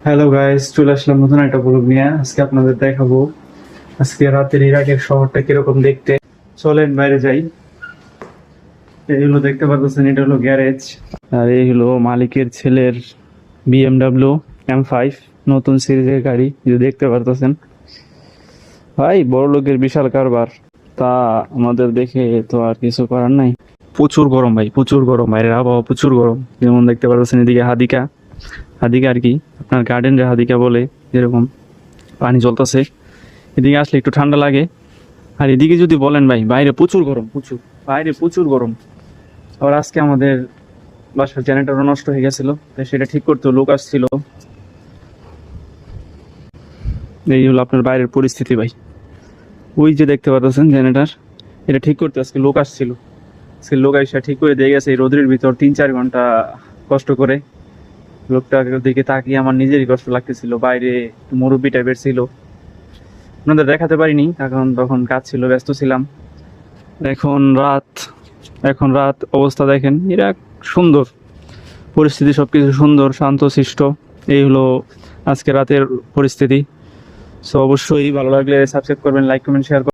Hello guys, চলে আসলাম নতুন একটা ব্লগ নিয়ে। আজকে আপনাদের দেখাবো আজকে রাতের ইরাকের শহরটা কিরকম দেখতে। চলেন বাইরে যাই। এইগুলো দেখতে পারতেছেন, এটা হলো গ্যারেজ। আর এই হলো মালিকের ছেলের BMW M5 নতুন সিরিজের গাড়ি, যে দেখতে পারতেছেন। ভাই বড় লোকের বিশাল কারবার। তা আমাদের দেখে তো আর কিছু করার নাই। প্রচুর গরম ভাই, প্রচুর গরম, বাইরের আবহাওয়া প্রচুর গরম। যেমন দেখতে পারতেছেন এদিকে হাদিকা, হাদিকা আর কি আপনার গার্ডেন রে হাদিকা বলে, যেরকম পানি চলতেছে। এদিকে আসলে একটু ঠান্ডা লাগে। আর এদিকে যদি বলেন ভাই, বাইরে প্রচুর গরম, প্রচুর, বাইরে প্রচুর গরম। আবার আজকে আমাদের বাসার জেনারেটরও নষ্ট হয়ে গেছিল, তাই সেটা ঠিক করতে লোক আসছিল। এই হলো আপনার বাইরের পরিস্থিতি ভাই। ওই যে দেখতে পাচ্ছেন জেনারেটর, এটা ঠিক করতে আজকে লোক আসছিল। আজকে লোক এসে ঠিক করে দিয়ে গেছে এই রোদের ভিতর 3-4 ঘন্টা কষ্ট করে। লোকটার দিকে তাকিয়ে আমার নিজেরই কষ্ট লাগতেছিল। বাইরে মুরব্বি টাইপের ছিল, আপনাদের দেখাতে পারিনি এখন, তখন কাজ ছিল, ব্যস্ত ছিলাম। এখন রাত, এখন রাত অবস্থা দেখেন। ইরাক সুন্দর পরিস্থিতি, সবকিছু সুন্দর, শান্তশিষ্ট। এই হলো আজকে রাতের পরিস্থিতি। সো অবশ্যই ভালো লাগলে সাবস্ক্রাইব করবেন, লাইক কমেন্ট শেয়ার করবেন।